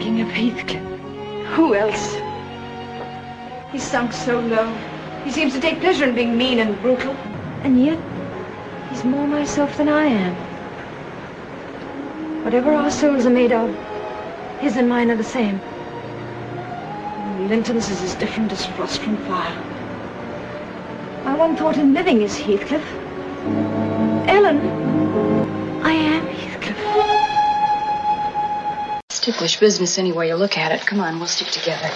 thinking of Heathcliff. Who else? He's sunk so low. He seems to take pleasure in being mean and brutal. And yet, he's more myself than I am. Whatever our souls are made of, his and mine are the same. Linton's is as different as frost from fire. My one thought in living is Heathcliff. Ellen, I am Heathcliff. It's ticklish business any way you look at it. Come on, we'll stick together.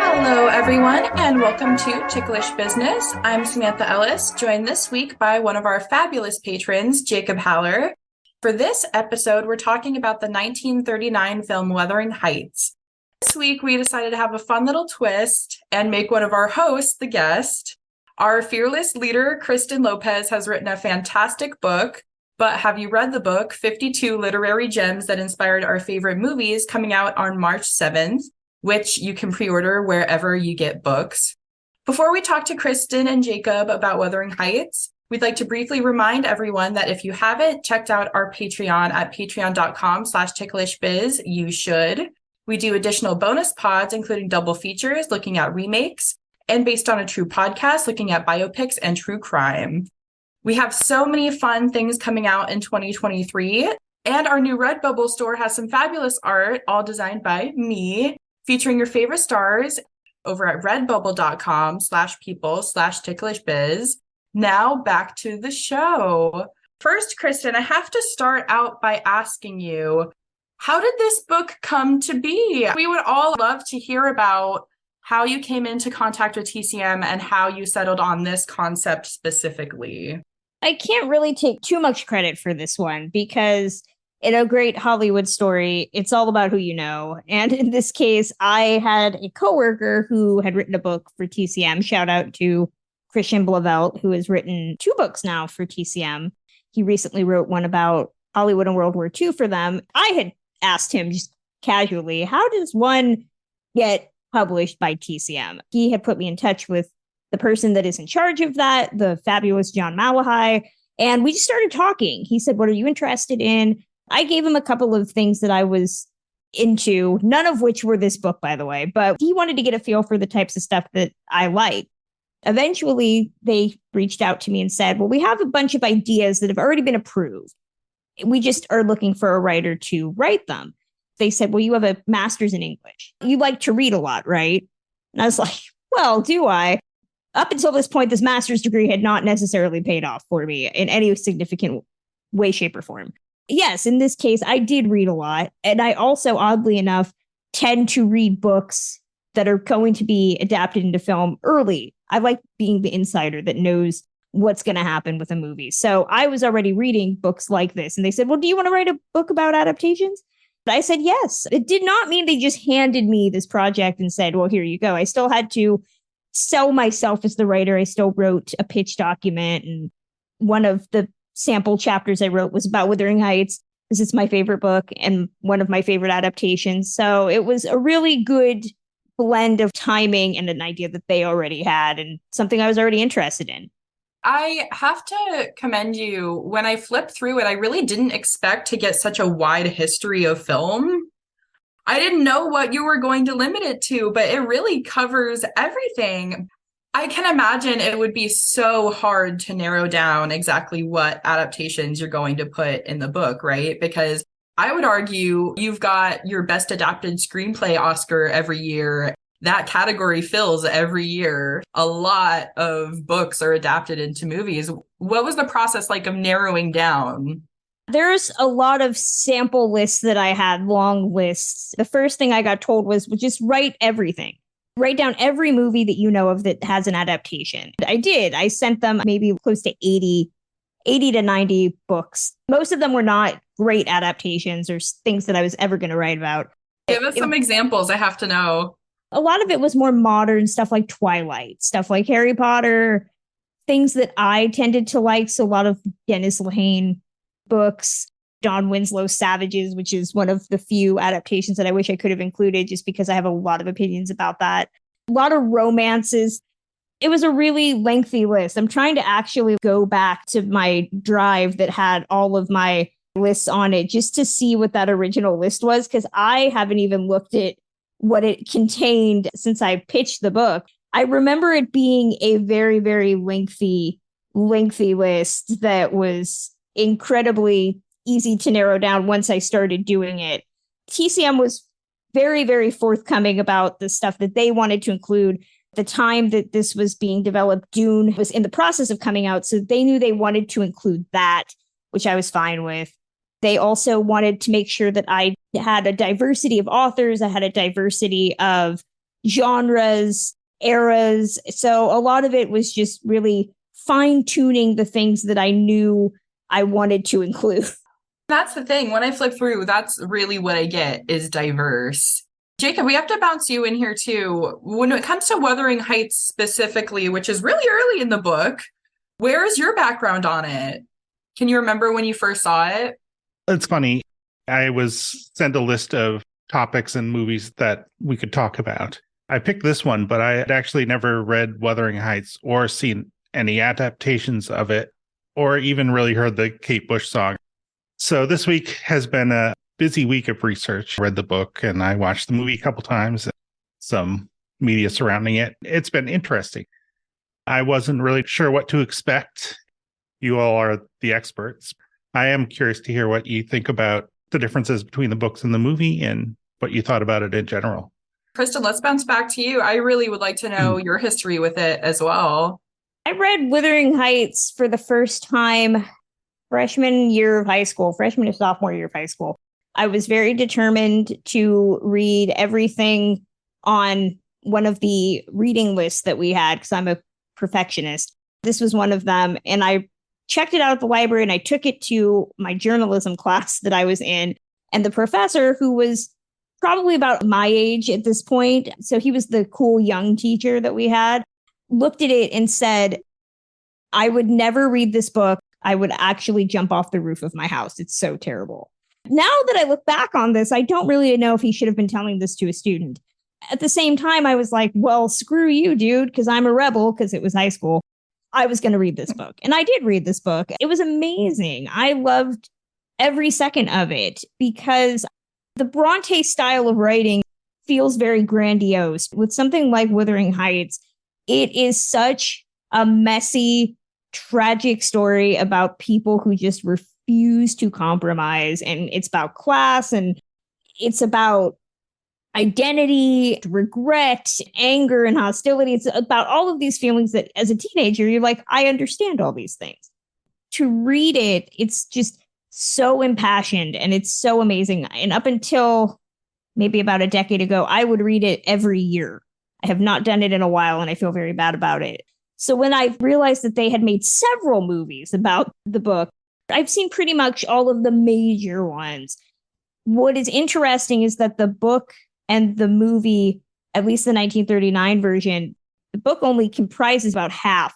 Hello, everyone, and welcome to Ticklish Business. I'm Samantha Ellis, joined this week by one of our fabulous patrons, Jacob Haller. For this episode, we're talking about the 1939 film Wuthering Heights. This week, we decided to have a fun little twist and make one of our hosts the guest. Our fearless leader, Kristen Lopez, has written a fantastic book, but have you read the book, 52 Literary Gems That Inspired Our Favorite Movies, coming out on March 7th, which you can pre-order wherever you get books. Before we talk to Kristen and Jacob about Wuthering Heights, we'd like to briefly remind everyone that if you haven't checked out our Patreon at patreon.com/ticklishbiz, you should. We do additional bonus pods, including double features looking at remakes, and based on a true podcast looking at biopics and true crime. We have so many fun things coming out in 2023, and our new Redbubble store has some fabulous art, all designed by me, featuring your favorite stars over at redbubble.com/people/ticklishbiz. Now back to the show. First, Kristen, I have to start out by asking you, how did this book come to be? We would all love to hear about how you came into contact with TCM and how you settled on this concept specifically. I can't really take too much credit for this one because in a great Hollywood story, it's all about who you know. And in this case, I had a coworker who had written a book for TCM. Shout out to Christian Blavelt, who has written 2 books now for TCM. He recently wrote one about Hollywood and World War II for them. I had asked him just casually, how does one get published by TCM? He had put me in touch with the person that is in charge of that, the fabulous John Malahai, and we just started talking. He said, what are you interested in? I gave him a couple of things that I was into, none of which were this book, by the way, but he wanted to get a feel for the types of stuff that I like. Eventually, they reached out to me and said, well, we have a bunch of ideas that have already been approved. We just are looking for a writer to write them. They said, well, you have a master's in English. You like to read a lot, right? And I was like, well, do I? Up until this point, this master's degree had not necessarily paid off for me in any significant way, shape, or form. Yes, in this case, I did read a lot. And I also, oddly enough, tend to read books that are going to be adapted into film early. I like being the insider that knows what's going to happen with a movie. So I was already reading books like this. And they said, well, do you want to write a book about adaptations? I said, yes. It did not mean they just handed me this project and said, well, here you go. I still had to sell myself as the writer. I still wrote a pitch document. And one of the sample chapters I wrote was about Wuthering Heights, because it's my favorite book and one of my favorite adaptations. So it was a really good blend of timing and an idea that they already had and something I was already interested in. I have to commend you. When I flipped through it, I really didn't expect to get such a wide history of film. I didn't know what you were going to limit it to, but it really covers everything. I can imagine it would be so hard to narrow down exactly what adaptations you're going to put in the book, right? Because I would argue you've got your best adapted screenplay Oscar every year. That category fills every year. A lot of books are adapted into movies. What was the process like of narrowing down? There's a lot of sample lists that I had, long lists. The first thing I got told was just write everything. Write down every movie that you know of that has an adaptation. I did. I sent them maybe close to 80 to 90 books. Most of them were not great adaptations or things that I was ever going to write about. Give us some examples. I have to know. A lot of it was more modern stuff like Twilight, stuff like Harry Potter, things that I tended to like. So a lot of Dennis Lehane books, Don Winslow's Savages, which is one of the few adaptations that I wish I could have included just because I have a lot of opinions about that. A lot of romances. It was a really lengthy list. I'm trying to actually go back to my drive that had all of my lists on it just to see what that original list was, because I haven't even looked at what it contained since I pitched the book. I remember it being a very, very lengthy list that was incredibly easy to narrow down once I started doing it. TCM was very, very forthcoming about the stuff that they wanted to include. The time that this was being developed, Dune was in the process of coming out, so they knew they wanted to include that, which I was fine with. They also wanted to make sure that I had a diversity of authors, I had a diversity of genres, eras. So a lot of it was just really fine-tuning the things that I knew I wanted to include. That's the thing. When I flip through, that's really what I get is diverse. Jacob, we have to bounce you in here too. When it comes to Wuthering Heights specifically, which is really early in the book, where is your background on it? Can you remember when you first saw it? It's funny. I was sent a list of topics and movies that we could talk about. I picked this one, but I had actually never read Wuthering Heights or seen any adaptations of it, or even really heard the Kate Bush song. So this week has been a busy week of research. I read the book and I watched the movie a couple times, some media surrounding it. It's been interesting. I wasn't really sure what to expect. You all are the experts. I am curious to hear what you think about the differences between the books and the movie and what you thought about it in general. Kristen, let's bounce back to you. I really would like to know your history with it as well. I read Wuthering Heights for the first time freshman year of high school, freshman to sophomore year of high school. I was very determined to read everything on one of the reading lists that we had because I'm a perfectionist. This was one of them. And I checked it out at the library and I took it to my journalism class that I was in. And the professor, who was probably about my age at this point, so he was the cool young teacher that we had, looked at it and said, I would never read this book. I would actually jump off the roof of my house. It's so terrible. Now that I look back on this, I don't really know if he should have been telling this to a student. At the same time, I was like, well, screw you, dude, because I'm a rebel, because it was high school. I was going to read this book. And I did read this book. It was amazing. I loved every second of it because the Bronte style of writing feels very grandiose. With something like Wuthering Heights, it is such a messy, tragic story about people who just refuse to compromise. And it's about class and it's about identity, regret, anger, and hostility. It's about all of these feelings that as a teenager, you're like, I understand all these things. To read it, it's just so impassioned and it's so amazing. And up until maybe about a decade ago, I would read it every year. I have not done it in a while and I feel very bad about it. So when I realized that they had made several movies about the book, I've seen pretty much all of the major ones. What is interesting is that the book and the movie, at least the 1939 version, the book only comprises about half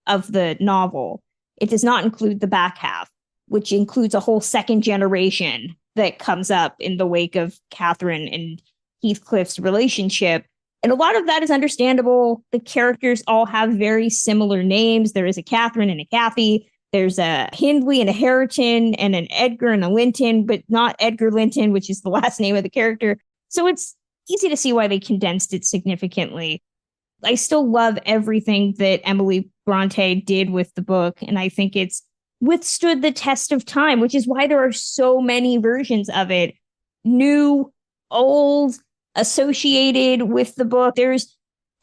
of the novel. It does not include the back half, which includes a whole second generation that comes up in the wake of Catherine and Heathcliff's relationship. And a lot of that is understandable. The characters all have very similar names. There is a Catherine and a Kathy. There's a Hindley and a Hareton and an Edgar and a Linton, but not Edgar Linton, which is the last name of the character. So it's easy to see why they condensed it significantly. I still love everything that Emily Bronte did with the book. And I think it's withstood the test of time, which is why there are so many versions of it. New, old, associated with the book. There's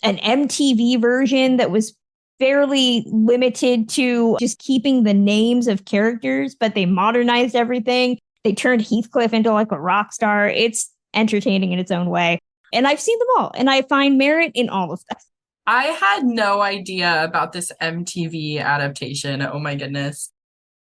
an MTV version that was fairly limited to just keeping the names of characters, but they modernized everything. They turned Heathcliff into like a rock star. It's entertaining in its own way. And I've seen them all, and I find merit in all of them. I had no idea about this MTV adaptation. Oh my goodness.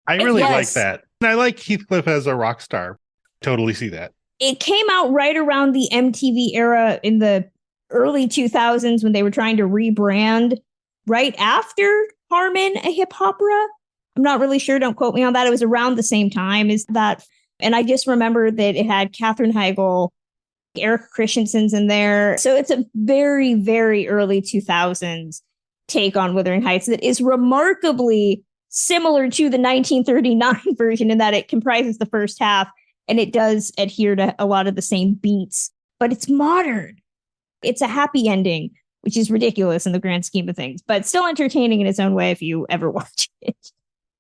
I really like that. I like Heathcliff as a rock star. Totally see that. It came out right around the MTV era in the early 2000s when they were trying to rebrand right after Harmon, a hip opera. I'm not really sure. Don't quote me on that. It was around the same time as that. And I just remember that it had Katherine Heigl, Eric Christensen's in there. So it's a very, very early 2000s. take on Wuthering Heights that is remarkably similar to the 1939 version in that it comprises the first half and it does adhere to a lot of the same beats, but it's modern. It's a happy ending, which is ridiculous in the grand scheme of things, but still entertaining in its own way if you ever watch it.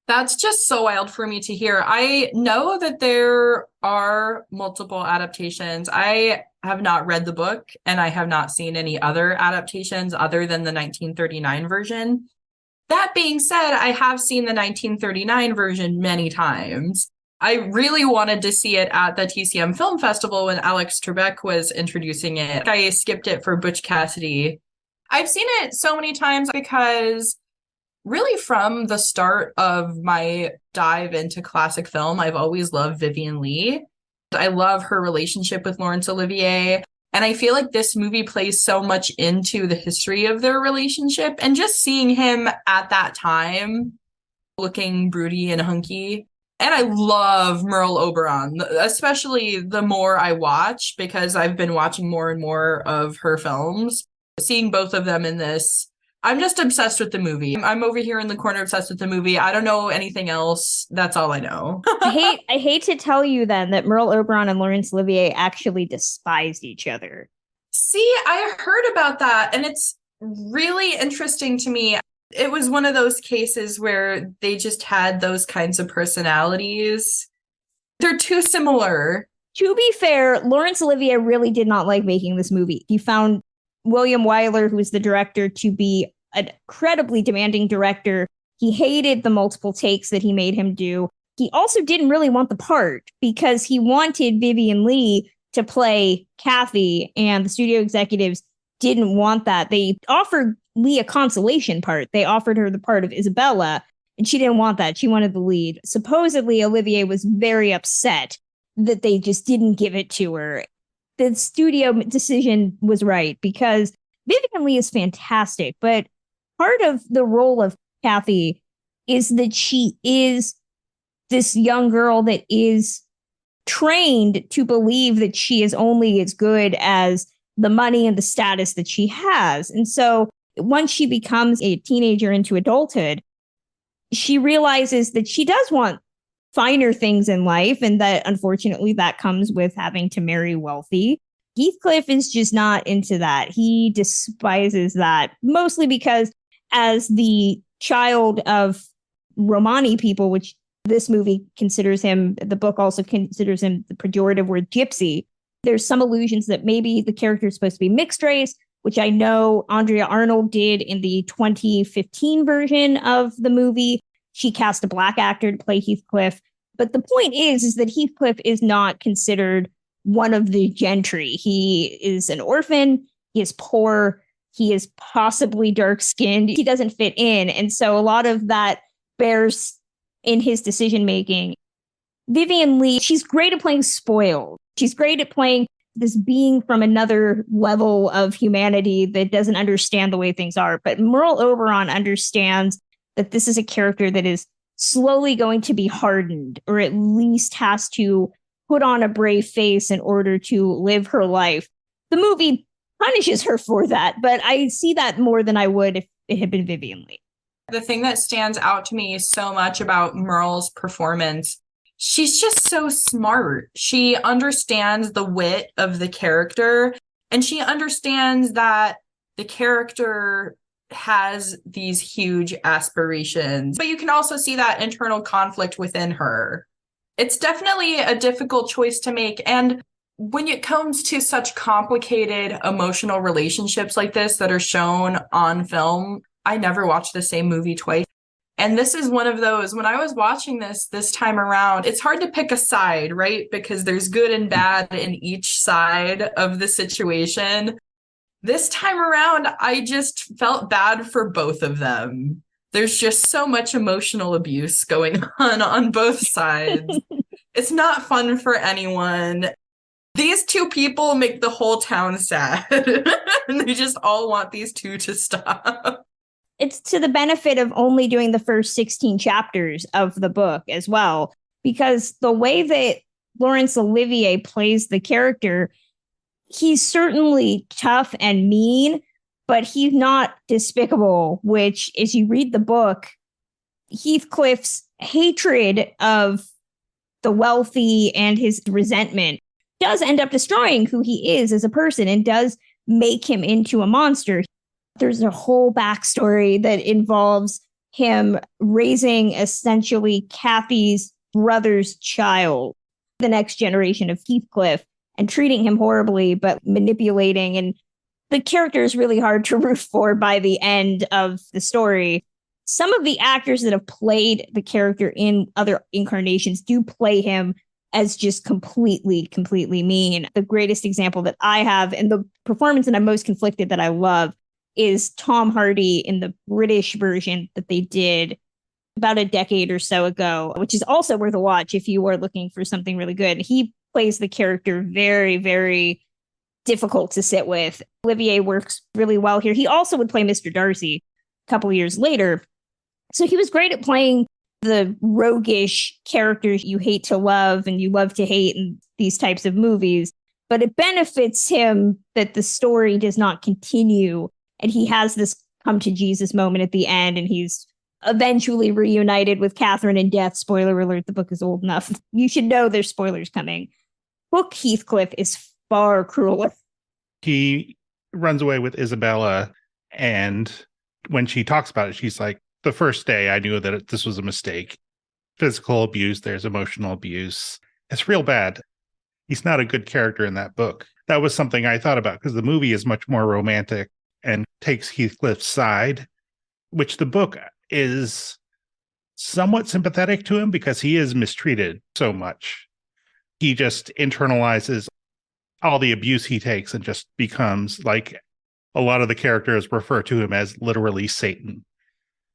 That's just so wild for me to hear. I know that there are multiple adaptations. I have not read the book and I have not seen any other adaptations other than the 1939 version. That being said, I have seen the 1939 version many times. I really wanted to see it at the TCM Film Festival when Alex Trebek was introducing it. I skipped it for Butch Cassidy. I've seen it so many times because really from the start of my dive into classic film, I've always loved Vivien Leigh. I love her relationship with Laurence Olivier. And I feel like this movie plays so much into the history of their relationship. And just seeing him at that time looking broody and hunky. And I love Merle Oberon, especially the more I watch, because I've been watching more and more of her films. Seeing both of them in this, I'm just obsessed with the movie. I'm over here in the corner obsessed with the movie. I don't know anything else. That's all I know. I hate to tell you then that Merle Oberon and Laurence Olivier actually despised each other. See, I heard about that, and it's really interesting to me. It was one of those cases where they just had those kinds of personalities. They're too similar. To be fair, Laurence Olivier really did not like making this movie. He found William Wyler, who was the director, to be an incredibly demanding director. He hated the multiple takes that he made him do. He also didn't really want the part because he wanted Vivien Leigh to play Kathy, and the studio executives didn't want that. They offered Leigh a consolation part. They offered her the part of Isabella, and she didn't want that. She wanted the lead. Supposedly, Olivier was very upset that they just didn't give it to her. The studio decision was right because Vivien Leigh is fantastic, but part of the role of Kathy is that she is this young girl that is trained to believe that she is only as good as the money and the status that she has. And so once she becomes a teenager into adulthood, she realizes that she does want finer things in life, and that unfortunately that comes with having to marry wealthy. Heathcliff is just not into that. He despises that, mostly because as the child of Romani people, which this movie considers him, the book also considers him the pejorative word gypsy, there's some allusions that maybe the character is supposed to be mixed race, which I know Andrea Arnold did in the 2015 version of the movie. She cast a black actor to play Heathcliff. But the point is that Heathcliff is not considered one of the gentry. He is an orphan. He is poor. He is possibly dark-skinned. He doesn't fit in. And so a lot of that bears in his decision-making. Vivien Leigh, she's great at playing spoiled. She's great at playing this being from another level of humanity that doesn't understand the way things are. But Merle Oberon understands that this is a character that is slowly going to be hardened, or at least has to put on a brave face in order to live her life. The movie punishes her for that, but I see that more than I would if it had been Vivien Leigh. The thing that stands out to me so much about Merle's performance, she's just so smart. She understands the wit of the character, and she understands that the character has these huge aspirations, but you can also see that internal conflict within her. It's definitely a difficult choice to make. And when it comes to such complicated emotional relationships like this that are shown on film, I never watch the same movie twice. And this is one of those, when I was watching this time around, it's hard to pick a side, right? Because there's good and bad in each side of the situation. This time around, I just felt bad for both of them. There's just so much emotional abuse going on both sides. It's not fun for anyone. These two people make the whole town sad. And they just all want these two to stop. It's to the benefit of only doing the first 16 chapters of the book as well, because the way that Laurence Olivier plays the character, he's certainly tough and mean, but he's not despicable, which, as you read the book, Heathcliff's hatred of the wealthy and his resentment does end up destroying who he is as a person and does make him into a monster. There's a whole backstory that involves him raising essentially Kathy's brother's child, the next generation of Heathcliff, and treating him horribly, but manipulating. And the character is really hard to root for by the end of the story. Some of the actors that have played the character in other incarnations do play him as just completely mean. The greatest example that I have, and the performance that I'm most conflicted that I love, is Tom Hardy in the British version that they did about a decade or so ago, which is also worth a watch if you are looking for something really good. He plays the character very, very difficult to sit with. Olivier works really well here. He also would play Mr. Darcy a couple years later. So he was great at playing the roguish characters you hate to love and you love to hate in these types of movies. But it benefits him that the story does not continue. And he has this come to Jesus moment at the end, and he's eventually reunited with Catherine in death. Spoiler alert, the book is old enough. You should know there's spoilers coming. Book Heathcliff is far crueler. He runs away with Isabella, and when she talks about it, she's like, the first day I knew that this was a mistake. Physical abuse, there's emotional abuse. It's real bad. He's not a good character in that book. That was something I thought about because the movie is much more romantic and takes Heathcliff's side, which the book is somewhat sympathetic to him because he is mistreated so much. He just internalizes all the abuse he takes and just becomes, like a lot of the characters refer to him as, literally Satan.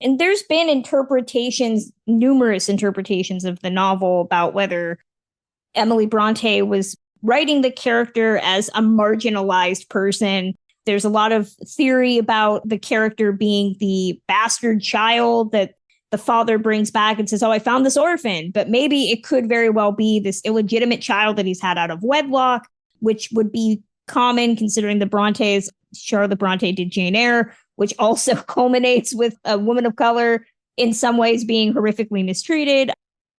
And there's been numerous interpretations of the novel about whether Emily Bronte was writing the character as a marginalized person. There's a lot of theory about the character being the bastard child that the father brings back and says, oh, I found this orphan. But maybe it could very well be this illegitimate child that he's had out of wedlock, which would be common considering the Brontes. Charlotte Bronte did Jane Eyre, which also culminates with a woman of color in some ways being horrifically mistreated.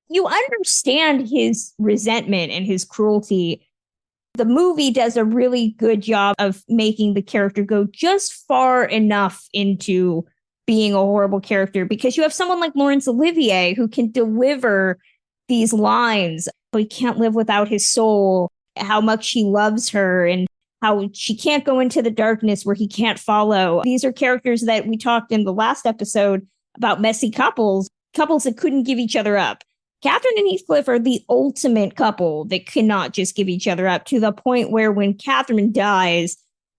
You understand his resentment and his cruelty. The movie does a really good job of making the character go just far enough into being a horrible character because you have someone like Laurence Olivier who can deliver these lines. He can't live without his soul, how much he loves her, and how she can't go into the darkness where he can't follow. These are characters that we talked in the last episode about messy couples that couldn't give each other up. Catherine and Heathcliff are the ultimate couple that cannot just give each other up, to the point where when Catherine dies,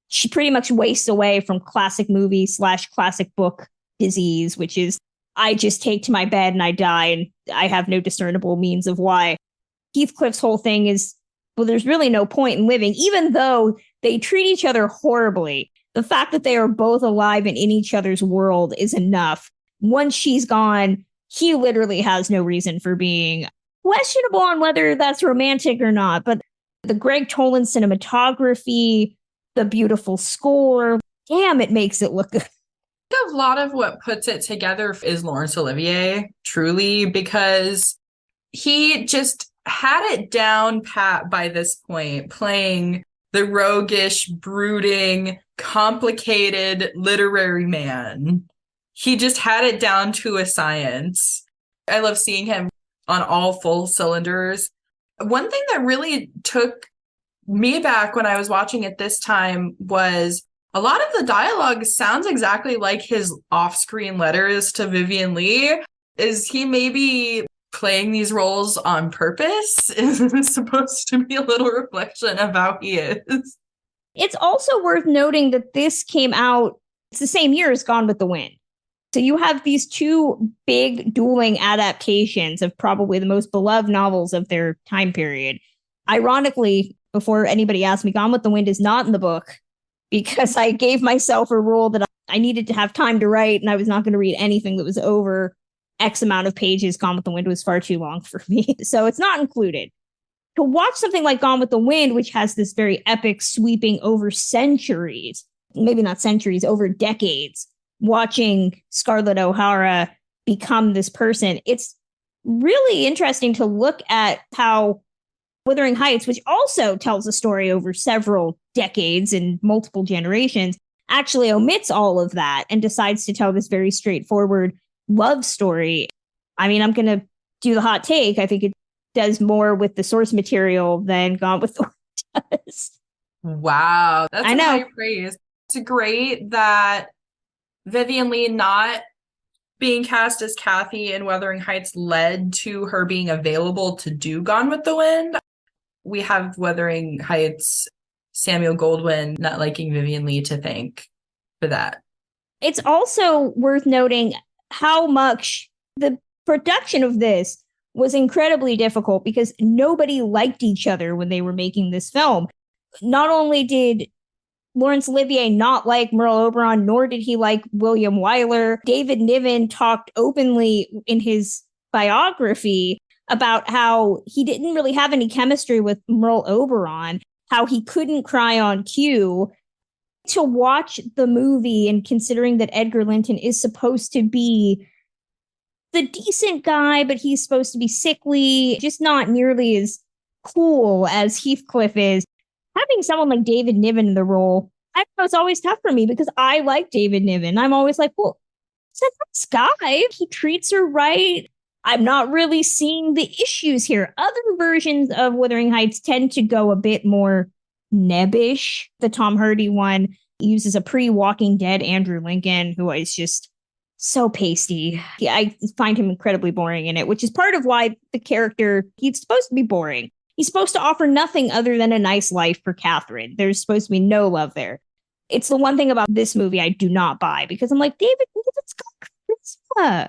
she pretty much wastes away from classic movie / classic book disease, which is, I just take to my bed and I die, and I have no discernible means of why. Heathcliff's whole thing is, well, there's really no point in living, even though they treat each other horribly. The fact that they are both alive and in each other's world is enough. Once she's gone, he literally has no reason for being. Questionable on whether that's romantic or not, but the Greg Toland cinematography, the beautiful score, damn, it makes it look good. A lot of what puts it together is Laurence Olivier, truly, because he just had it down pat by this point, playing the roguish, brooding, complicated literary man. He just had it down to a science. I love seeing him on all full cylinders. One thing that really took me back when I was watching it this time was a lot of the dialogue sounds exactly like his off-screen letters to Vivien Leigh. Is he maybe playing these roles on purpose? Is it supposed to be a little reflection of how he is? It's also worth noting that this came out, it's the same year as Gone with the Wind. So you have these two big dueling adaptations of probably the most beloved novels of their time period. Ironically, before anybody asked me, Gone with the Wind is not in the book because I gave myself a rule that I needed to have time to write and I was not going to read anything that was over X amount of pages. Gone with the Wind was far too long for me. So it's not included. To watch something like Gone with the Wind, which has this very epic sweeping over centuries, maybe not centuries, over decades, watching Scarlett O'Hara become this person. It's really interesting to look at how Wuthering Heights, which also tells a story over several decades and multiple generations, actually omits all of that and decides to tell this very straightforward love story. I mean, I'm going to do the hot take. I think it does more with the source material than Gone with the Wind does. Wow, that's I know. high praise. It's great that Vivien Leigh not being cast as Kathy in Wuthering Heights led to her being available to do Gone with the Wind. We have Wuthering Heights Samuel Goldwyn not liking Vivien Leigh to thank for that. It's also worth noting how much the production of this was incredibly difficult because nobody liked each other when they were making this film. Not only did Laurence Olivier not like Merle Oberon, nor did he like William Wyler. David Niven talked openly in his biography about how he didn't really have any chemistry with Merle Oberon, how he couldn't cry on cue. To watch the movie, and considering that Edgar Linton is supposed to be the decent guy, but he's supposed to be sickly, just not nearly as cool as Heathcliff is, having someone like David Niven in the role, I know it's always tough for me because I like David Niven. I'm always like, well, he's a nice guy. He treats her right. I'm not really seeing the issues here. Other versions of Wuthering Heights tend to go a bit more nebbish. The Tom Hardy one uses a pre-Walking Dead Andrew Lincoln, who is just so pasty. Yeah, I find him incredibly boring in it, which is part of why the character, he's supposed to be boring. He's supposed to offer nothing other than a nice life for Catherine. There's supposed to be no love there. It's the one thing about this movie I do not buy, because I'm like, David Niven's got charisma.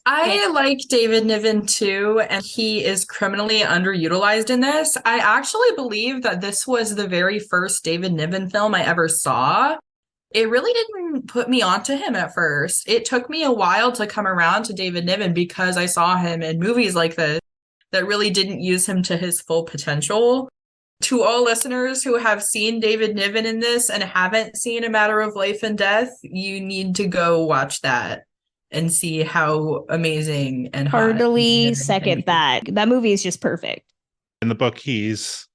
I like David Niven too, and he is criminally underutilized in this. I actually believe that this was the very first David Niven film I ever saw. It really didn't put me onto him at first. It took me a while to come around to David Niven because I saw him in movies like this that really didn't use him to his full potential. To all listeners who have seen David Niven in this and haven't seen A Matter of Life and Death, you need to go watch that and see how amazing and hot. Heartily second that. That movie is just perfect. In the book, he's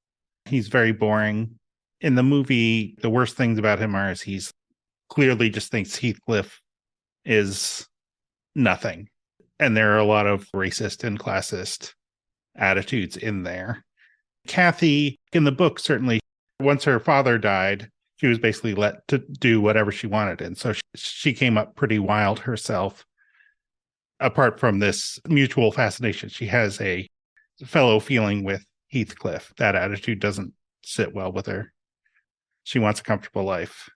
very boring. In the movie, the worst things about him are he's clearly just thinks Heathcliff is nothing. And there are a lot of racist and classist attitudes in there. Kathy, in the book, certainly, once her father died, she was basically let to do whatever she wanted. And so she came up pretty wild herself. Apart from this mutual fascination, she has a fellow feeling with Heathcliff. That attitude doesn't sit well with her. She wants a comfortable life.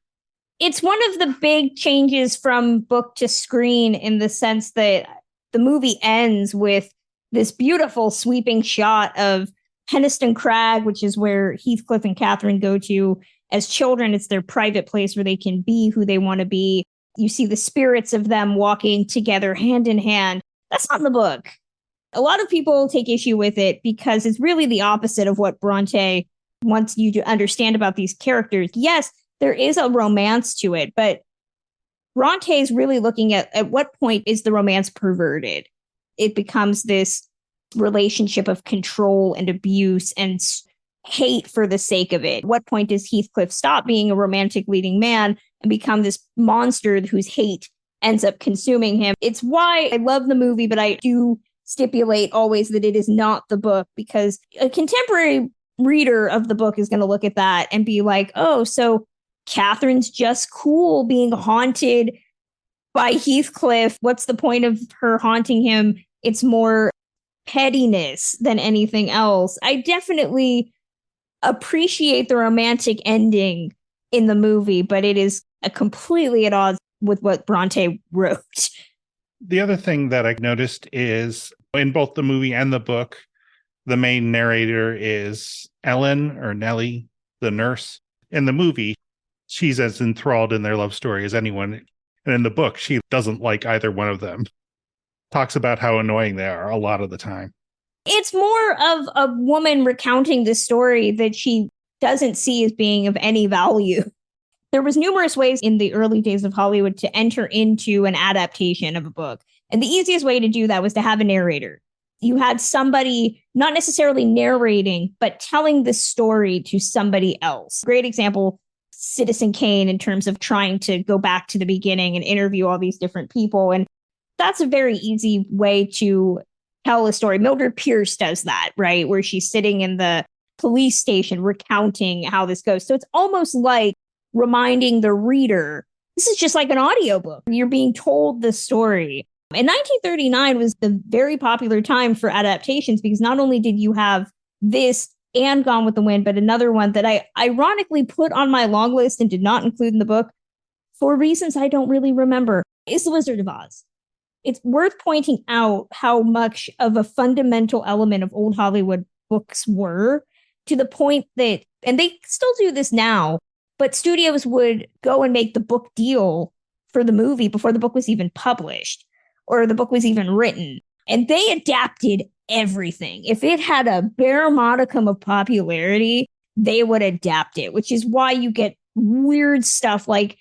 It's one of the big changes from book to screen in the sense that the movie ends with this beautiful sweeping shot of Penistone Crag, which is where Heathcliff and Catherine go to as children. It's their private place where they can be who they want to be. You see the spirits of them walking together hand in hand. That's not in the book. A lot of people take issue with it because it's really the opposite of what Bronte wants you to understand about these characters. Yes, there is a romance to it, but Bronte is really looking at what point is the romance perverted? It becomes this relationship of control and abuse and hate for the sake of it. What point does Heathcliff stop being a romantic leading man and become this monster whose hate ends up consuming him? It's why I love the movie, but I do stipulate always that it is not the book, because a contemporary reader of the book is going to look at that and be like, oh, so Catherine's just cool being haunted by Heathcliff. What's the point of her haunting him? It's more pettiness than anything else. I definitely appreciate the romantic ending in the movie, but it is completely at odds with what Bronte wrote. The other thing that I noticed is in both the movie and the book, the main narrator is Ellen or Nellie, the nurse. In the movie, she's as enthralled in their love story as anyone. And in the book, she doesn't like either one of them. Talks about how annoying they are a lot of the time. It's more of a woman recounting the story that she doesn't see as being of any value. There was numerous ways in the early days of Hollywood to enter into an adaptation of a book. And the easiest way to do that was to have a narrator. You had somebody not necessarily narrating, but telling the story to somebody else. Great example, Citizen Kane, in terms of trying to go back to the beginning and interview all these different people. And that's a very easy way to tell a story. Mildred Pierce does that, right? Where she's sitting in the police station recounting how this goes. So it's almost like reminding the reader, this is just like an audiobook. You're being told the story. And 1939 was the very popular time for adaptations because not only did you have this and Gone with the Wind, but another one that I ironically put on my long list and did not include in the book for reasons I don't really remember, is The Wizard of Oz. It's worth pointing out how much of a fundamental element of old Hollywood books were, to the point that, and they still do this now, but studios would go and make the book deal for the movie before the book was even published or the book was even written. And they adapted everything. If it had a bare modicum of popularity, they would adapt it, which is why you get weird stuff like,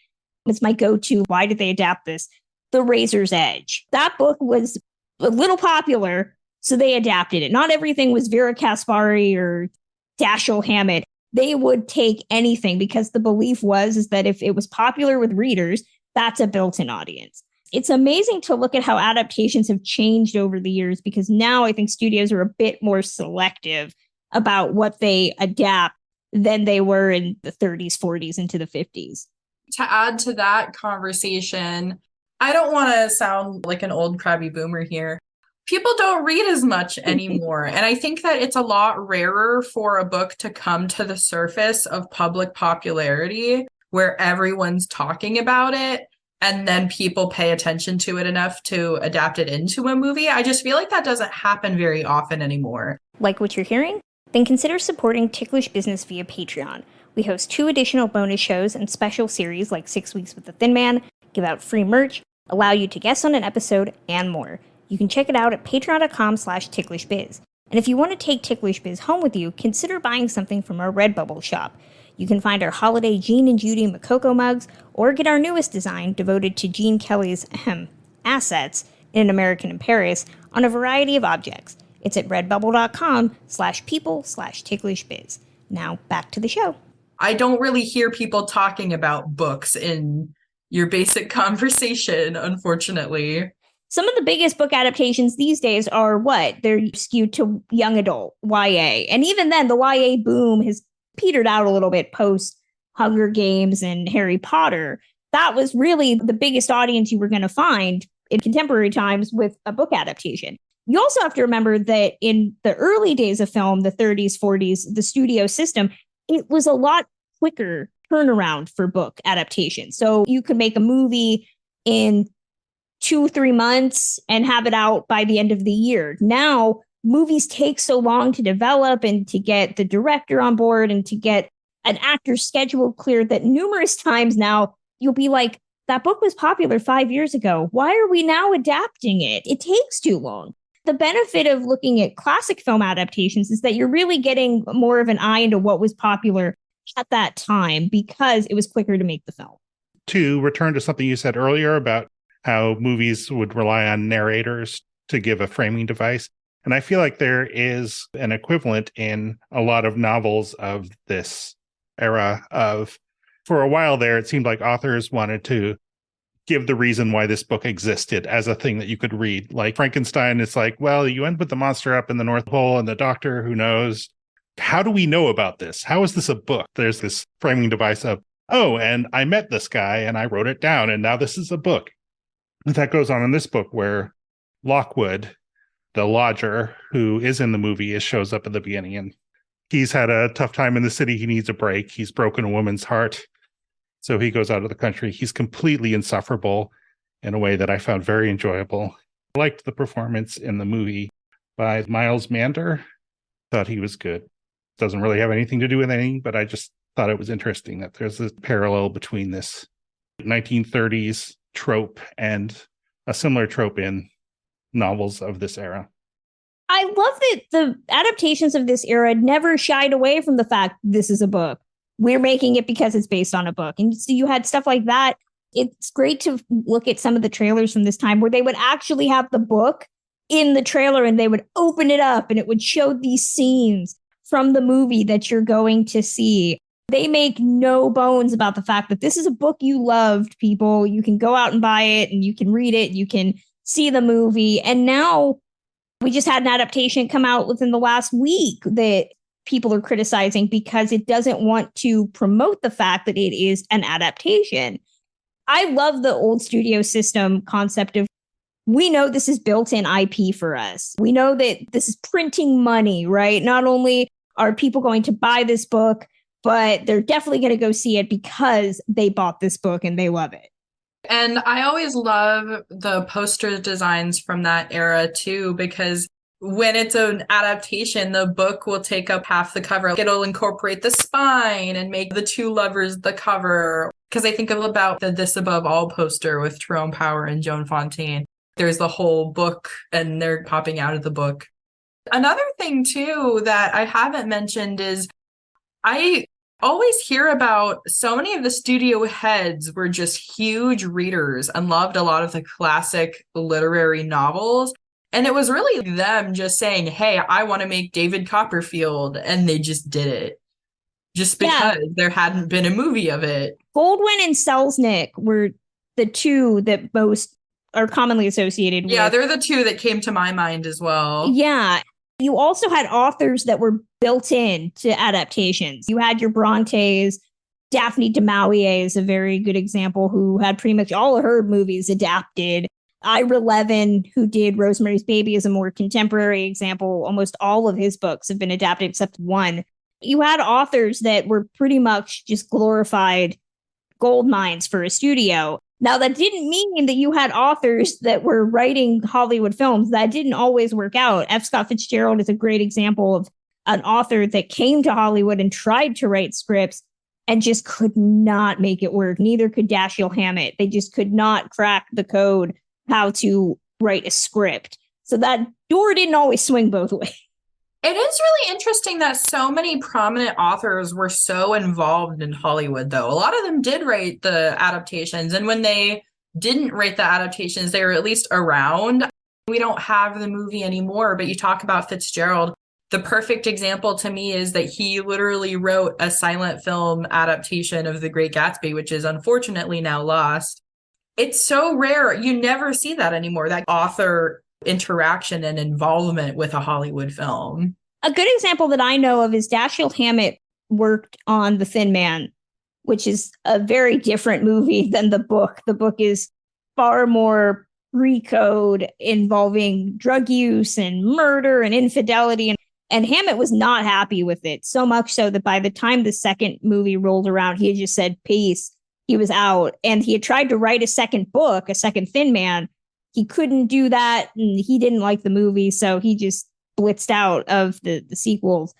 it's my go-to, why did they adapt this? The Razor's Edge. That book was a little popular, so they adapted it. Not everything was Vera Caspari or Dashiell Hammett. They would take anything because the belief was that if it was popular with readers, that's a built-in audience. It's amazing to look at how adaptations have changed over the years because now I think studios are a bit more selective about what they adapt than they were in the 30s, 40s, into the 50s. To add to that conversation, I don't want to sound like an old crabby boomer here. People don't read as much anymore. And I think that it's a lot rarer for a book to come to the surface of public popularity where everyone's talking about it and then people pay attention to it enough to adapt it into a movie. I just feel like that doesn't happen very often anymore. Like what you're hearing? Then consider supporting Ticklish Business via Patreon. We host 2 additional bonus shows and special series like 6 Weeks with the Thin Man, give out free merch, allow you to guest on an episode, and more. You can check it out at patreon.com/ticklishbiz. And if you want to take Ticklish Biz home with you, consider buying something from our Redbubble shop. You can find our holiday Jean and Judy Makoko mugs, or get our newest design devoted to Gene Kelly's assets in An American in Paris on a variety of objects. It's at redbubble.com/people/ticklishbiz. Now back to the show. I don't really hear people talking about books in your basic conversation, unfortunately. Some of the biggest book adaptations these days are what? They're skewed to young adult, YA. And even then, the YA boom has petered out a little bit post Hunger Games and Harry Potter. That was really the biggest audience you were going to find in contemporary times with a book adaptation. You also have to remember that in the early days of film, the 30s, 40s, the studio system, it was a lot quicker turnaround for book adaptation. So you could make a movie in 2-3 months and have it out by the end of the year. Now, movies take so long to develop and to get the director on board and to get an actor's schedule cleared that numerous times now you'll be like, that book was popular 5 years ago. Why are we now adapting it? It takes too long. The benefit of looking at classic film adaptations is that you're really getting more of an eye into what was popular at that time because it was quicker to make the film. To return to something you said earlier about how movies would rely on narrators to give a framing device. And I feel like there is an equivalent in a lot of novels of this era of, for a while there, it seemed like authors wanted to give the reason why this book existed as a thing that you could read. Like Frankenstein, it's like, well, you end with the monster up in the North Pole and the doctor who knows. How do we know about this? How is this a book? There's this framing device of, oh, and I met this guy and I wrote it down and now this is a book. And that goes on in this book where Lockwood, the lodger who is in the movie, shows up at the beginning and he's had a tough time in the city. He needs a break. He's broken a woman's heart. So he goes out of the country. He's completely insufferable in a way that I found very enjoyable. I liked the performance in the movie by Miles Mander. Thought he was good. Doesn't really have anything to do with anything, but I just thought it was interesting that there's a parallel between this 1930s trope and a similar trope in novels of this era. I love that the adaptations of this era never shied away from the fact this is a book. we're making it because it's based on a book. And so you had stuff like that. It's great to look at some of the trailers from this time where they would actually have the book in the trailer and they would open it up and it would show these scenes from the movie that you're going to see. They make no bones about the fact that this is a book you loved, people. You can go out and buy it and you can read it. You can see the movie. And now we just had an adaptation come out within the last week that people are criticizing because it doesn't want to promote the fact that it is an adaptation. I love the old studio system concept of, we know this is built-in IP for us. We know that this is printing money, right? Not only are people going to buy this book, but they're definitely going to go see it because they bought this book and they love it. And I always love the poster designs from that era too, because when it's an adaptation, the book will take up half the cover. It'll incorporate the spine and make the two lovers the cover. Because I think about the This Above All poster with Tyrone Power and Joan Fontaine. There's the whole book and they're popping out of the book. Another thing too that I haven't mentioned is I always hear about so many of the studio heads were just huge readers and loved a lot of the classic literary novels. And it was really them just saying, hey, I want to make David Copperfield. And they just did it just because there hadn't been a movie of it. Goldwyn and Selznick were the two that most are commonly associated with. Yeah, they're the two that came to my mind as well. Yeah. You also had authors that were built in to adaptations. You had your Brontes. Daphne du Maurier is a very good example, who had pretty much all of her movies adapted. Ira Levin, who did Rosemary's Baby, is a more contemporary example. Almost all of his books have been adapted except one. You had authors that were pretty much just glorified gold mines for a studio. Now, that didn't mean that you had authors that were writing Hollywood films. That didn't always work out. F. Scott Fitzgerald is a great example of an author that came to Hollywood and tried to write scripts and just could not make it work. Neither could Dashiell Hammett. They just could not crack the code how to write a script. So that door didn't always swing both ways. It is really interesting that so many prominent authors were so involved in Hollywood, though. A lot of them did write the adaptations, and when they didn't write the adaptations, they were at least around. We don't have the movie anymore, but you talk about Fitzgerald. The perfect example to me is that he literally wrote a silent film adaptation of The Great Gatsby, which is unfortunately now lost. It's so rare. You never see that anymore, that author interaction and involvement with a Hollywood film. A good example that I know of is Dashiell Hammett worked on The Thin Man, which is a very different movie than the book. The book is far more pre-code, involving drug use and murder and infidelity. And Hammett was not happy with it, so much so that by the time the second movie rolled around, he had just said peace. He was out. And he had tried to write a second book, a second Thin Man. He couldn't do that, and he didn't like the movie, so he just blitzed out of the sequels.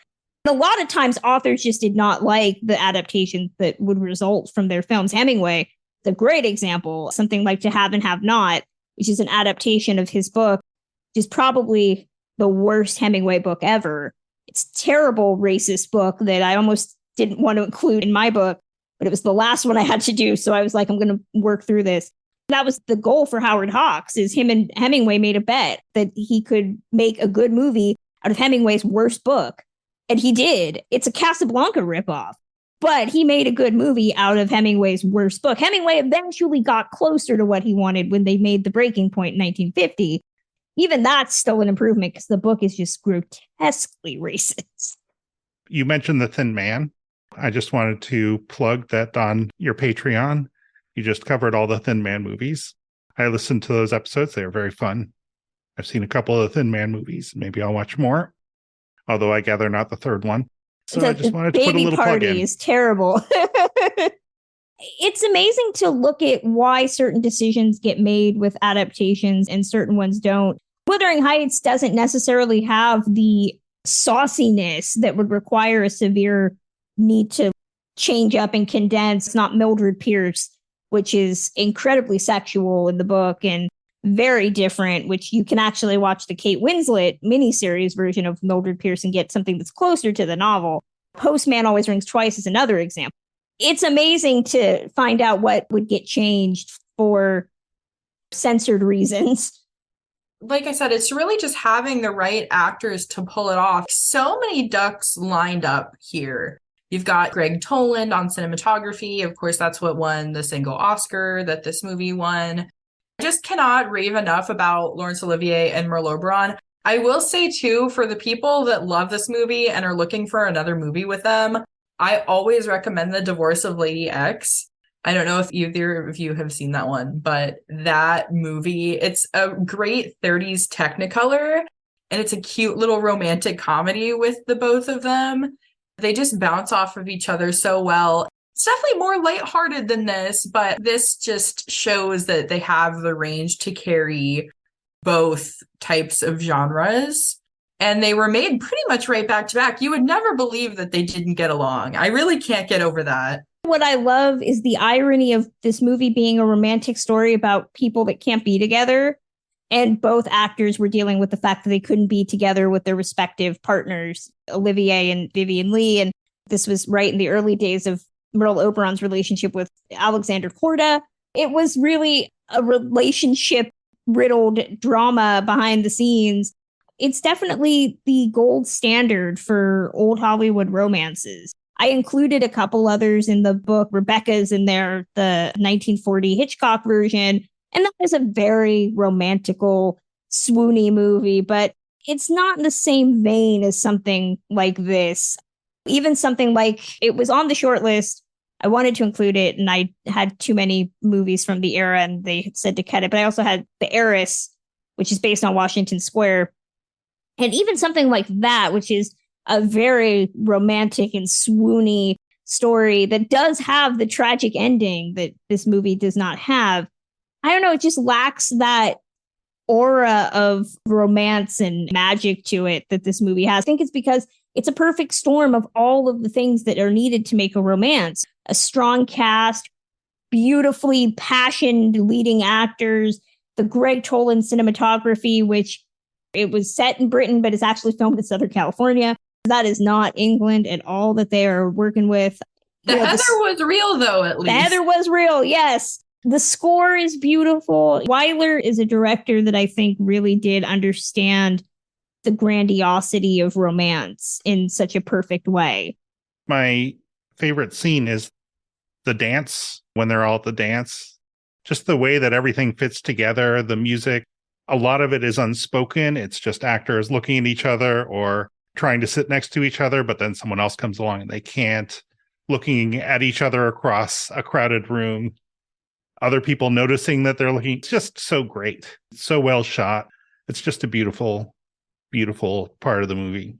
A lot of times, authors just did not like the adaptations that would result from their films. Hemingway is a great example. Something like To Have and Have Not, which is an adaptation of his book, which is probably the worst Hemingway book ever. It's a terrible racist book that I almost didn't want to include in my book, but it was the last one I had to do, so I was like, I'm going to work through this. That was the goal for Howard Hawks, is him and Hemingway made a bet that he could make a good movie out of Hemingway's worst book. And he did. It's a Casablanca ripoff, but he made a good movie out of Hemingway's worst book. Hemingway eventually got closer to what he wanted when they made The Breaking Point in 1950. Even that's still an improvement because the book is just grotesquely racist. You mentioned The Thin Man. I just wanted to plug that on your Patreon. You just covered all the Thin Man movies. I listened to those episodes. They were very fun. I've seen a couple of the Thin Man movies. Maybe I'll watch more. Although I gather not the third one. So I just wanted to put a little plug in. Baby Party is terrible. It's amazing to look at why certain decisions get made with adaptations and certain ones don't. Wuthering Heights doesn't necessarily have the sauciness that would require a severe need to change up and condense. It's not Mildred Pierce, which is incredibly sexual in the book and very different, which you can actually watch the Kate Winslet miniseries version of Mildred Pierce and get something that's closer to the novel. Postman Always Rings Twice is another example. it's amazing to find out what would get changed for censored reasons. Like I said, it's really just having the right actors to pull it off. So many ducks lined up here. You've got Greg Toland on cinematography. Of course, that's what won the single Oscar that this movie won. I just cannot rave enough about Laurence Olivier and Merlot Braun. I will say, too, for the people that love this movie and are looking for another movie with them, I always recommend The Divorce of Lady X. I don't know if either of you have seen that one, but that movie, it's a great 30s Technicolor, and it's a cute little romantic comedy with the both of them. They just bounce off of each other so well. It's definitely more lighthearted than this, but this just shows that they have the range to carry both types of genres. And they were made pretty much right back to back. You would never believe that they didn't get along. I really can't get over that. What I love is the irony of this movie being a romantic story about people that can't be together. And both actors were dealing with the fact that they couldn't be together with their respective partners, Olivier and Vivien Leigh. And this was right in the early days of Merle Oberon's relationship with Alexander Korda. It was really a relationship-riddled drama behind the scenes. It's definitely the gold standard for old Hollywood romances. I included a couple others in the book. Rebecca's in there, the 1940 Hitchcock version. And that is a very romantical, swoony movie, but it's not in the same vein as something like this. Even something like, it was on the short list. I wanted to include it, and I had too many movies from the era, and they said to cut it. But I also had The Heiress, which is based on Washington Square. And even something like that, which is a very romantic and swoony story that does have the tragic ending that this movie does not have. I don't know, it just lacks that aura of romance and magic to it that this movie has. I think it's because it's a perfect storm of all of the things that are needed to make a romance. A strong cast, beautifully passionate leading actors, the Greg Toland cinematography, which it was set in Britain, but it's actually filmed in Southern California. That is not England at all that they are working with. The heather was real, though, at least. The heather was real, yes. The score is beautiful. Wyler is a director that I think really did understand the grandiosity of romance in such a perfect way. My favorite scene is the dance, when they're all at the dance. Just the way that everything fits together, the music. A lot of it is unspoken. It's just actors looking at each other or trying to sit next to each other, but then someone else comes along and they can't. Looking at each other across a crowded room. Other people noticing that they're looking. It's just so great. It's so well shot. It's just a beautiful, beautiful part of the movie.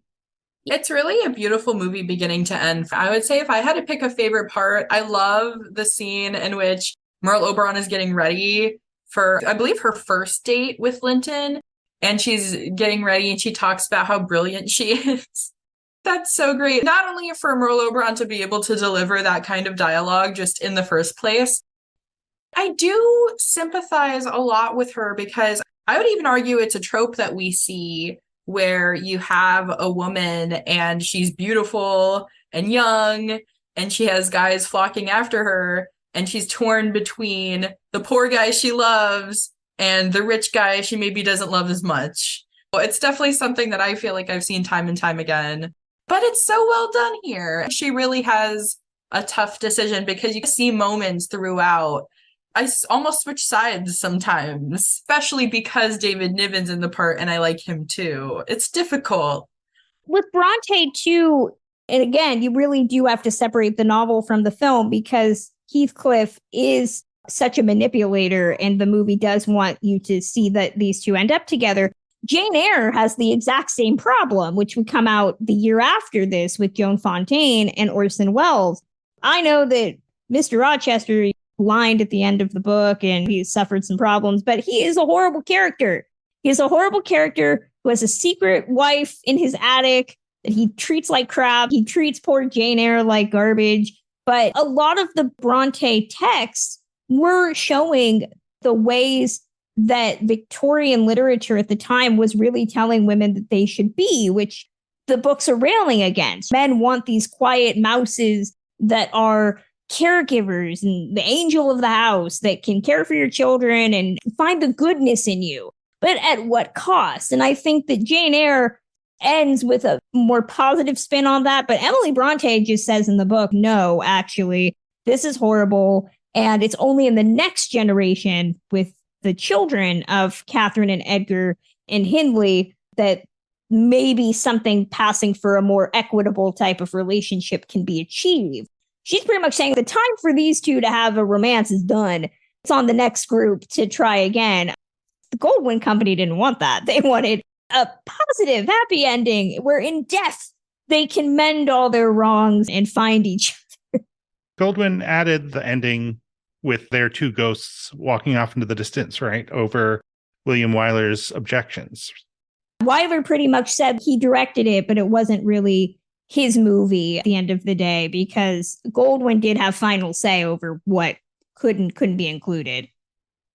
It's really a beautiful movie beginning to end. I would say if I had to pick a favorite part, I love the scene in which Merle Oberon is getting ready for, I believe, her first date with Linton. And she's getting ready and she talks about how brilliant she is. That's so great. Not only for Merle Oberon to be able to deliver that kind of dialogue just in the first place, I do sympathize a lot with her because I would even argue it's a trope that we see where you have a woman and she's beautiful and young and she has guys flocking after her and she's torn between the poor guy she loves and the rich guy she maybe doesn't love as much. It's definitely something that I feel like I've seen time and time again, but it's so well done here. She really has a tough decision because you see moments throughout. I almost switch sides sometimes, especially because David Niven's in the part and I like him too. It's difficult. With Bronte too, and again, you really do have to separate the novel from the film because Heathcliff is such a manipulator and the movie does want you to see that these two end up together. Jane Eyre has the exact same problem, which would come out the year after this with Joan Fontaine and Orson Welles. I know that Mr. Rochester blind at the end of the book and he suffered some problems, but he is a horrible character. He is a horrible character who has a secret wife in his attic that he treats like crap. He treats poor Jane Eyre like garbage. But a lot of the Bronte texts were showing the ways that Victorian literature at the time was really telling women that they should be, which the books are railing against. Men want these quiet mouses that are caregivers and the angel of the house that can care for your children and find the goodness in you. But at what cost? And I think that Jane Eyre ends with a more positive spin on that. But Emily Bronte just says in the book, no, actually, this is horrible. And it's only in the next generation with the children of Catherine and Edgar and Hindley that maybe something passing for a more equitable type of relationship can be achieved. She's pretty much saying the time for these two to have a romance is done. It's on the next group to try again. The Goldwyn Company didn't want that. They wanted a positive, happy ending where in death they can mend all their wrongs and find each other. Goldwyn added the ending with their two ghosts walking off into the distance, right, over William Wyler's objections. Wyler pretty much said he directed it, but it wasn't really his movie at the end of the day because Goldwyn did have final say over what couldn't be included.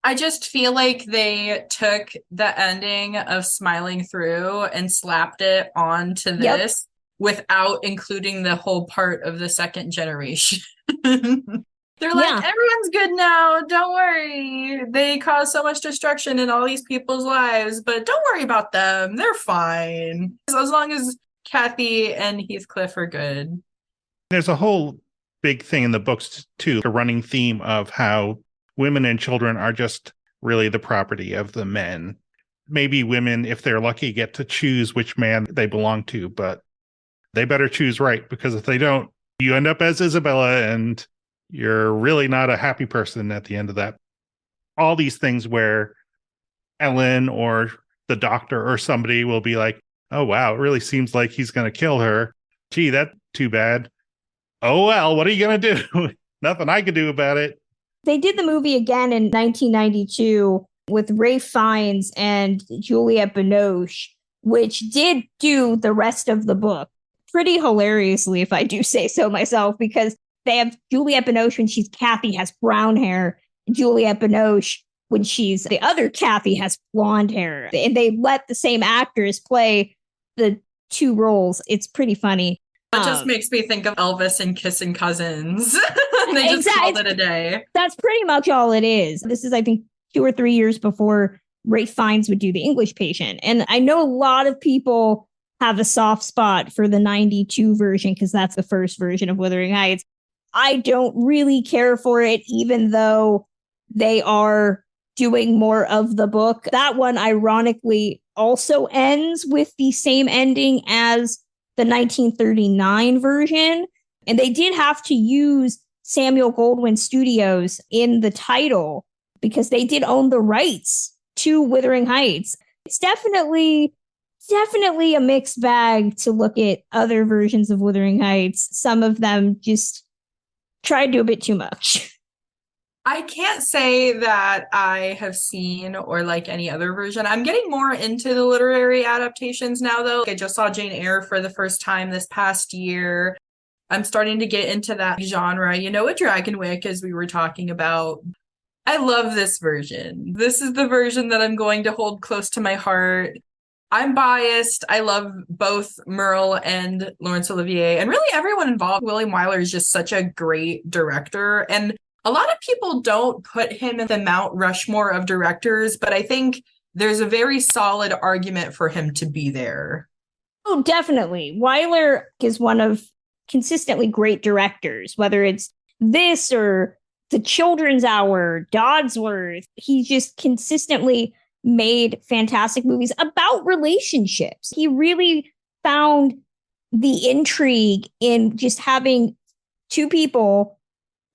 I just feel like they took the ending of Smiling Through and slapped it onto this without including the whole part of the second generation. They're like, everyone's good now. Don't worry. They caused so much destruction in all these people's lives, but don't worry about them. They're fine. As long as Kathy and Heathcliff are good. There's a whole big thing in the books, too, a running theme of how women and children are just really the property of the men. Maybe women, if they're lucky, get to choose which man they belong to, but they better choose right, because if they don't, you end up as Isabella and you're really not a happy person at the end of that. All these things where Ellen or the doctor or somebody will be like, oh, wow, it really seems like he's going to kill her. Gee, that's too bad. Oh, well, what are you going to do? Nothing I could do about it. They did the movie again in 1992 with Ralph Fiennes and Juliette Binoche, which did do the rest of the book pretty hilariously, if I do say so myself, because they have Juliette Binoche when she's Kathy has brown hair, and Juliette Binoche when she's the other Kathy has blonde hair. And they let the same actors play the two roles. It's pretty funny. That just makes me think of Elvis and Kissing Cousins. They just called it a day. That's pretty much all it is. This is, I think, 2 or 3 years before Ralph Fiennes would do The English Patient. And I know a lot of people have a soft spot for the 92 version because that's the first version of Wuthering Heights. I don't really care for it, even though they are doing more of the book. That one, ironically, also ends with the same ending as the 1939 version. And they did have to use Samuel Goldwyn Studios in the title because they did own the rights to Wuthering Heights. It's definitely a mixed bag to look at other versions of Wuthering Heights. Some of them just tried to do a bit too much. I can't say that I have seen or like any other version. I'm getting more into the literary adaptations now, though. I just saw Jane Eyre for the first time this past year. I'm starting to get into that genre, you know, with Dragonwyck, as we were talking about. I love this version. This is the version that I'm going to hold close to my heart. I'm biased. I love both Merle and Laurence Olivier, and really everyone involved. William Wyler is just such a great director, and a lot of people don't put him in the Mount Rushmore of directors, but I think there's a very solid argument for him to be there. Oh, definitely. Wyler is one of consistently great directors, whether it's this or The Children's Hour, Dodsworth. He just consistently made fantastic movies about relationships. He really found the intrigue in just having two people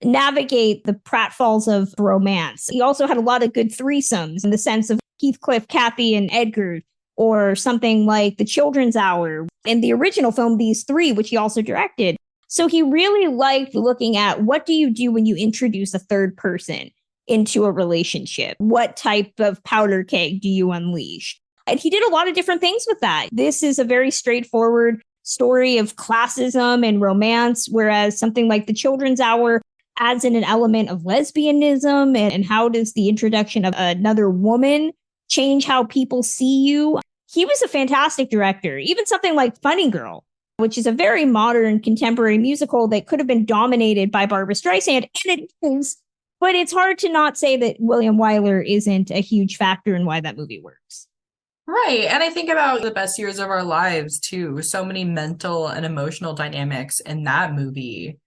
navigate the pratfalls of romance. He also had a lot of good threesomes in the sense of Heathcliff, Kathy, and Edgar, or something like The Children's Hour. In the original film, these three, which he also directed. So he really liked looking at what do you do when you introduce a third person into a relationship? What type of powder keg do you unleash? And he did a lot of different things with that. This is a very straightforward story of classism and romance, whereas something like The Children's Hour adds in an element of lesbianism and how does the introduction of another woman change how people see you. He was a fantastic director. Even something like Funny Girl which is a very modern contemporary musical that could have been dominated by Barbra Streisand, and it is. But it's hard to not say that William Wyler isn't a huge factor in why that movie works. Right. And I think about The Best Years of Our Lives, too. So many mental and emotional dynamics in that movie.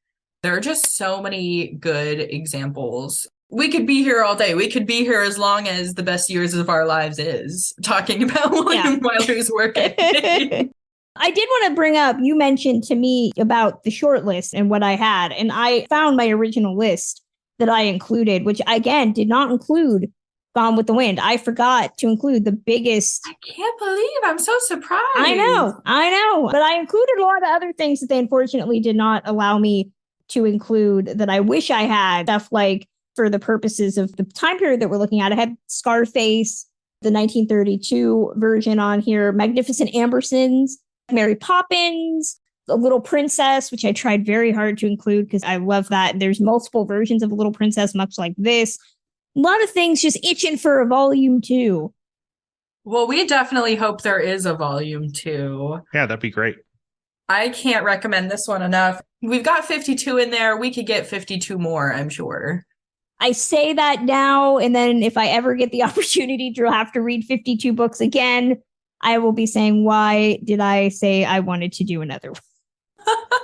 There are just so many good examples. We could be here all day. We could be here as long as The Best Years of Our Lives is talking about William Wyler's work. I did want to bring up, you mentioned to me about the short list and what I had, and I found my original list that I included, which again did not include Gone with the Wind. I forgot to include the biggest. I can't believe, I'm so surprised. I know. But I included a lot of other things that they unfortunately did not allow me to include that I wish I had. Stuff like, for the purposes of the time period that we're looking at, I had Scarface, the 1932 version on here, Magnificent Ambersons, Mary Poppins, The Little Princess, which I tried very hard to include because I love that. There's multiple versions of The Little Princess, much like this. A lot of things just itching for a volume 2. Well, we definitely hope there is a volume 2. Yeah, that'd be great. I can't recommend this one enough. We've got 52 in there. We could get 52 more, I'm sure. I say that now, and then if I ever get the opportunity to have to read 52 books again, I will be saying, why did I say I wanted to do another one?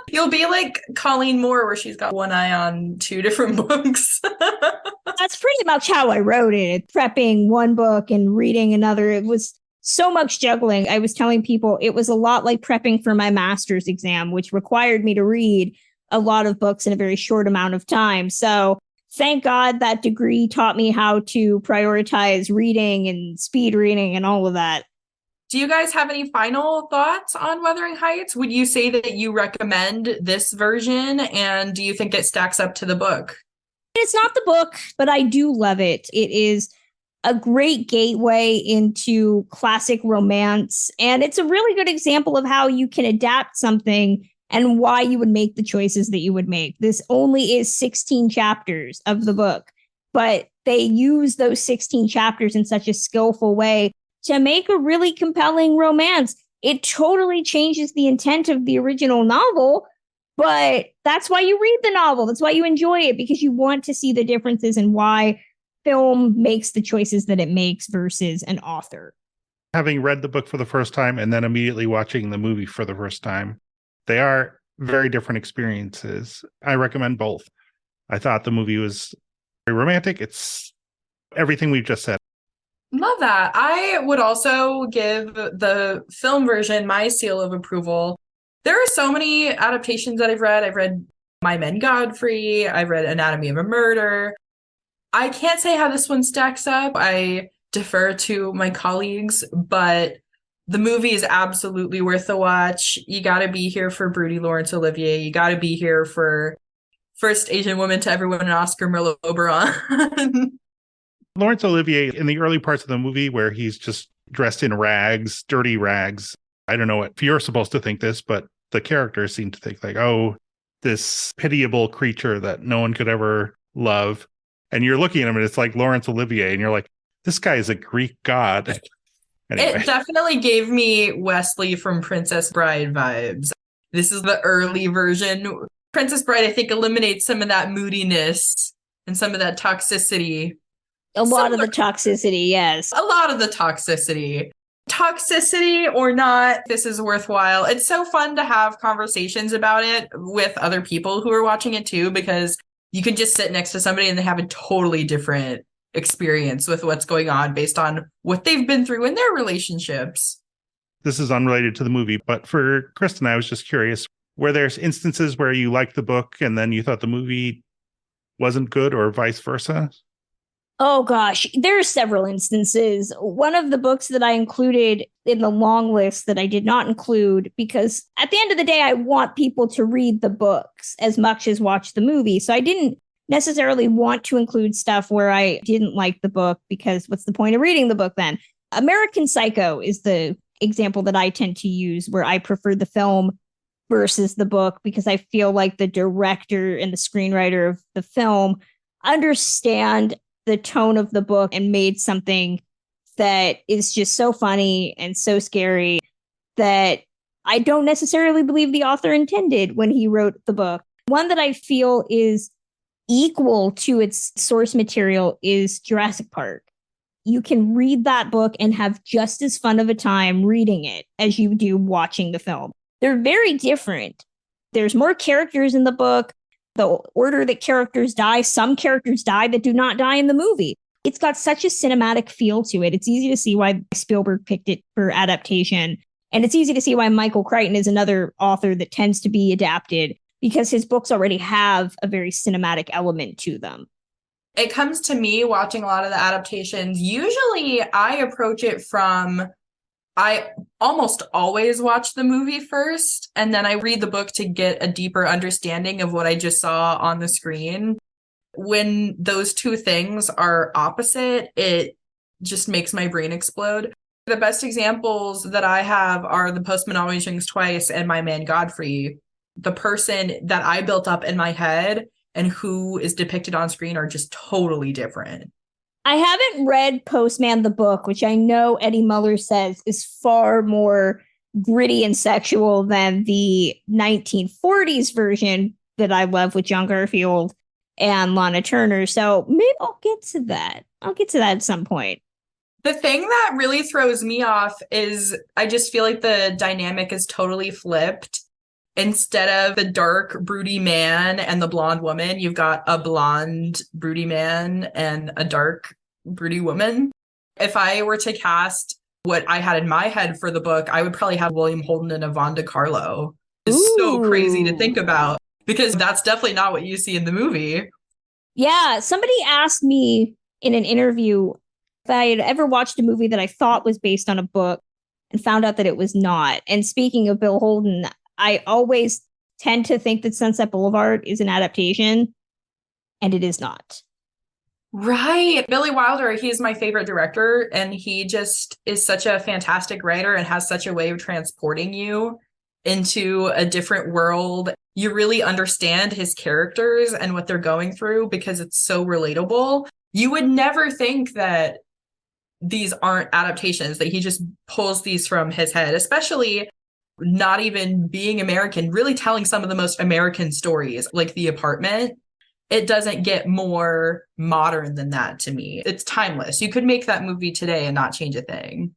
You'll be like Colleen Moore, where she's got one eye on 2 different books. That's pretty much how I wrote it. Prepping one book and reading another. It was so much juggling. I was telling people it was a lot like prepping for my master's exam, which required me to read a lot of books in a very short amount of time. So thank God that degree taught me how to prioritize reading and speed reading and all of that. Do you guys have any final thoughts on Wuthering Heights? Would you say that you recommend this version? And do you think it stacks up to the book? It's not the book, but I do love it. It is a great gateway into classic romance. And it's a really good example of how you can adapt something and why you would make the choices that you would make. This only is 16 chapters of the book, but they use those 16 chapters in such a skillful way to make a really compelling romance. It totally changes the intent of the original novel, but that's why you read the novel. That's why you enjoy it, because you want to see the differences in why film makes the choices that it makes versus an author. Having read the book for the first time and then immediately watching the movie for the first time, they are very different experiences. I recommend both. I thought the movie was very romantic. It's everything we've just said. Love that. I would also give the film version my seal of approval. There are so many adaptations that I've read. I've read My Men Godfrey. I've read Anatomy of a Murder. I can't say how this one stacks up. I defer to my colleagues, but the movie is absolutely worth the watch. You got to be here for Broody Laurence Olivier. You got to be here for first Asian woman to ever win an Oscar, Merlot Oberon. Laurence Olivier, in the early parts of the movie where he's just dressed in rags, dirty rags. I don't know if you're supposed to think this, but the characters seem to think like, oh, this pitiable creature that no one could ever love. And you're looking at him and it's like Laurence Olivier and you're like, this guy is a Greek god. Anyway. It definitely gave me Wesley from Princess Bride vibes. This is the early version. Princess Bride, I think, eliminates some of that moodiness and some of that toxicity. A lot of the toxicity, yes. A lot of the toxicity. Toxicity or not, this is worthwhile. It's so fun to have conversations about it with other people who are watching it too, because you can just sit next to somebody and they have a totally different experience with what's going on based on what they've been through in their relationships. This is unrelated to the movie, but for Kristen, I was just curious, were there instances where you liked the book and then you thought the movie wasn't good, or vice versa? Oh gosh, there are several instances. One of the books that I included in the long list that I did not include, because at the end of the day, I want people to read the books as much as watch the movie. So I didn't necessarily want to include stuff where I didn't like the book, because what's the point of reading the book then? American Psycho is the example that I tend to use, where I prefer the film versus the book, because I feel like the director and the screenwriter of the film understand the tone of the book and made something that is just so funny and so scary that I don't necessarily believe the author intended when he wrote the book. One that I feel is equal to its source material is Jurassic Park. You can read that book and have just as fun of a time reading it as you do watching the film. They're very different. There's more characters in the book. The order that characters die, some characters die that do not die in the movie. It's got such a cinematic feel to it. It's easy to see why Spielberg picked it for adaptation. And it's easy to see why Michael Crichton is another author that tends to be adapted, because his books already have a very cinematic element to them. It comes to me watching a lot of the adaptations. Usually I approach it from, I almost always watch the movie first, and then I read the book to get a deeper understanding of what I just saw on the screen. When those two things are opposite, it just makes my brain explode. The best examples that I have are The Postman Always Rings Twice and My Man Godfrey. The person that I built up in my head and who is depicted on screen are just totally different. I haven't read Postman the book, which I know Eddie Muller says is far more gritty and sexual than the 1940s version that I love with John Garfield and Lana Turner. So maybe I'll get to that. I'll get to that at some point. The thing that really throws me off is I just feel like the dynamic is totally flipped. Instead of the dark, broody man and the blonde woman, you've got a blonde, broody man and a dark, broody woman. If I were to cast what I had in my head for the book, I would probably have William Holden and Yvonne DiCarlo. It's so crazy to think about, because that's definitely not what you see in the movie. Yeah, somebody asked me in an interview if I had ever watched a movie that I thought was based on a book and found out that it was not. And speaking of Bill Holden, I always tend to think that Sunset Boulevard is an adaptation, and it is not. Right. Billy Wilder, he's my favorite director, and he just is such a fantastic writer and has such a way of transporting you into a different world. You really understand his characters and what they're going through because it's so relatable. You would never think that these aren't adaptations, that he just pulls these from his head, especially not even being American, really telling some of the most American stories, like The Apartment. It doesn't get more modern than that to me. It's timeless. You could make that movie today and not change a thing.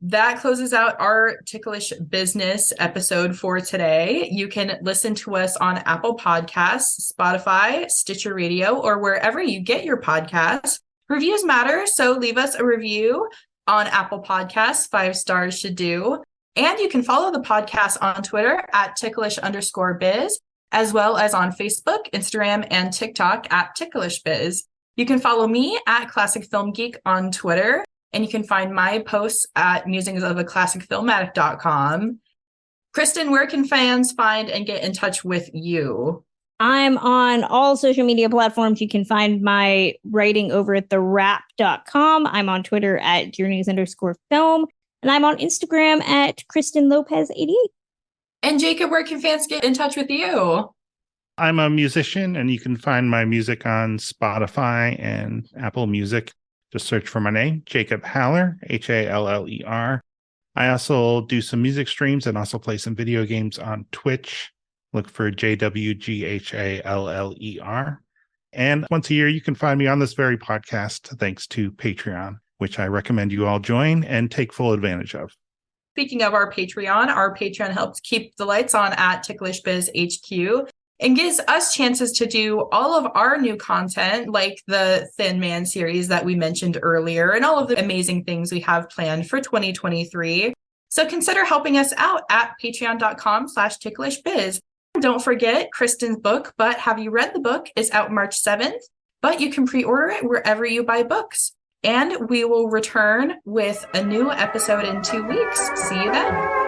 That closes out our Ticklish Business episode for today. You can listen to us on Apple Podcasts, Spotify, Stitcher Radio, or wherever you get your podcasts. Reviews matter, so leave us a review on Apple Podcasts. 5 stars should do. And you can follow the podcast on Twitter at ticklish_biz, as well as on Facebook, Instagram, and TikTok at ticklishbiz. You can follow me at Classic Film Geek on Twitter, and you can find my posts at musingsofaClassicFilmatic.com. Kristen, where can fans find and get in touch with you? I'm on all social media platforms. You can find my writing over at therap.com. I'm on Twitter at journeys_film. And I'm on Instagram at Kristen Lopez 88. And Jacob, where can fans get in touch with you? I'm a musician, and you can find my music on Spotify and Apple Music. Just search for my name, Jacob Haller, Haller. I also do some music streams and also play some video games on Twitch. Look for JWGHALLER. And once a year, you can find me on this very podcast, thanks to Patreon, which I recommend you all join and take full advantage of. Speaking of our Patreon helps keep the lights on at Ticklish Biz HQ and gives us chances to do all of our new content, like the Thin Man series that we mentioned earlier, and all of the amazing things we have planned for 2023. So consider helping us out at patreon.com/ticklishbiz. Don't forget, Kristen's book, But Have You Read the Book, is out March 7th, but you can pre-order it wherever you buy books. And we will return with a new episode in 2 weeks. See you then.